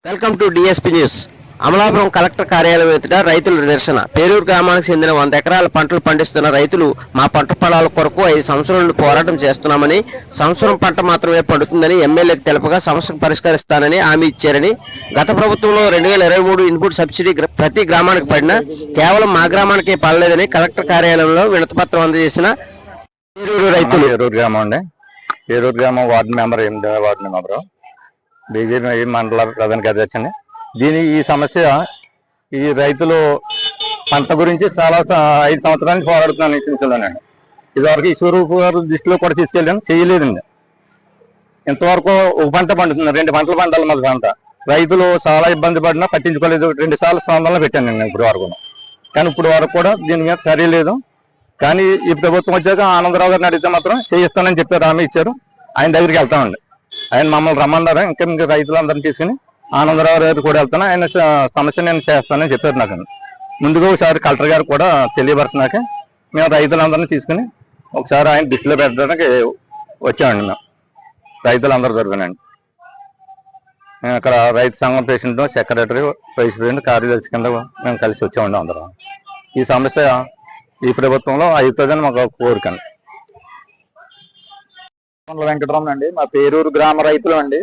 Welcome to DSP news. Amalapuram collector కార్యాలయం ఎదుట రైతుల నిరసన. పేరూరు గ్రామానికి చెందిన 100 ఎకరాల పంటలు పండిస్తున్న రైతులు మా పంట పొలాల కొరకు 5 సంవత్సరాల నుండి పోరాటం చేస్తున్నామని, సంవత్సరం పంట మాత్రమే పండుతుందని ఎమ్మెల్యేకి తెలపగా సమస్యకు పరిష్కరిస్తానని హామీ ఇచ్చారని, గత ప్రభుత్వంలో 2023 ఇన్పుట్ సబ్సిడీ ప్రతి గ్రామానికి పడినా కేవలం మా గ్రామానికే పడలేదని కలెక్టర్ కార్యాలయంలో వినతిపత్రం అందజేసిన పేరూరు రైతులు. పేరూరు గ్రామం వార్డు మెంబర్ 8వ వార్డు మెంబరు, బీజేపీ మండల ప్రధాన కార్యదర్శి. ఈ సమస్య ఈ రైతులు పంట గురించి చాలా 5 సంవత్సరాల నుంచి పోరాడుతున్నాను. ఇచ్చిందండి ఇదివరకు ఈశ్వరూపు గారు దృష్టిలో కూడా తీసుకెళ్ళాను, చేయలేదండి. ఇంతవరకు ఒక పంట పండుతుంది, 2 పంటలు పండాలి మాకు పంట. రైతులు చాలా ఇబ్బంది పడినా పట్టించుకోలేదు. 2 సార్లు స్పందనలో పెట్టాను నేను ఇప్పుడు వరకు, కానీ ఇప్పుడు వరకు కూడా దీని మీద సరే లేదు. కానీ ఈ ప్రభుత్వం వచ్చాక ఆనందరావు గారిని అడిగితే మాత్రం చేయిస్తానని చెప్పారు, హామీ ఇచ్చారు. ఆయన దగ్గరికి వెళ్తామండి. ఆయన మమ్మల్ని రమ్మన్నారు. ఇంకా రైతులందరినీ తీసుకుని ఆనందరావు గారు కూడా వెళ్తాను, ఆయన సమస్య నేను చేస్తానని చెప్పారు. నాకు ముందుగా ఒకసారి కలెక్టర్ గారు కూడా తెలియపరిచినాక మేము రైతులందరినీ తీసుకుని ఒకసారి ఆయన దృష్టిలో పెట్టడానికి వచ్చామండి. మేము రైతులందరూ తరపునండి. మేము అక్కడ రైతు సంఘం ప్రెసిడెంట్, సెక్రటరీ, వైస్ ప్రెసిడెంట్, కార్యదర్శి కింద మేము కలిసి వచ్చామండి అందరం. ఈ సమస్య ఈ ప్రభుత్వంలో అవుతుందని మాకు కోరికండి. వెంకటరమణ అండి, మా పేరూరు గ్రామ రైతులు అండి.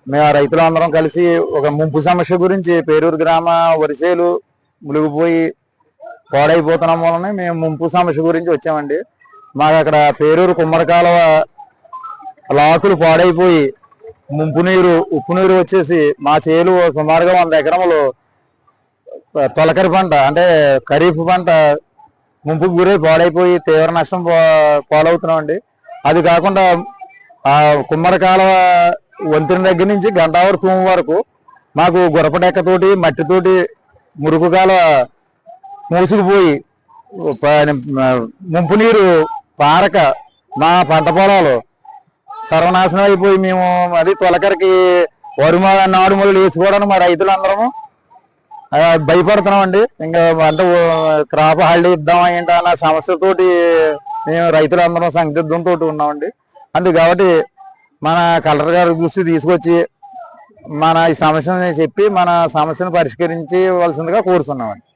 మేము ఆ రైతులందరం కలిసి ఒక ముంపు సమస్య గురించి, పేరూరు గ్రామ వరిసేలు మునిగిపోయి పాడైపోతున్నాం వలన మేము ముంపు సమస్య గురించి వచ్చామండి. మాకు అక్కడ పేరూరు కుమ్మరకాలువ లాకులు పాడైపోయి ఉప్పు నీరు వచ్చేసి మా చేలు సుమారుగా 100 ఎకరములు తొలకరి పంట అంటే ఖరీఫ్ పంట ముంపుకు గురై పాడైపోయి తీవ్ర నష్టం పాలవుతున్నామండి. అది కాకుండా ఆ కుమ్మరకాలువ వంతెన దగ్గర నుంచి గంటావర తూము వరకు మాకు గురపడెక్కతోటి మట్టితోటి మురుగు కాలువ మూసుకుపోయి ముంపు నీరు పారక మా పంట పొలాలు సర్వనాశనం అయిపోయి మేము అది తొలకరికి నాడుమూలలు వేసుకోవడానికి మా రైతులందరము భయపడుతున్నామండి. ఇంకా అంటే క్రాప్ హాలిడే ఇద్దామా ఏంటా అన్న సమస్యతోటి మేము రైతులందరం సందిగ్ధంతో ఉన్నామండి. అందుకు కాబట్టి మన కలెక్టర్ గారి దృష్టి తీసుకొచ్చి మన ఈ సమస్యను చెప్పి మన సమస్యను పరిష్కరించవలసిందిగా కోరుతున్నామండి.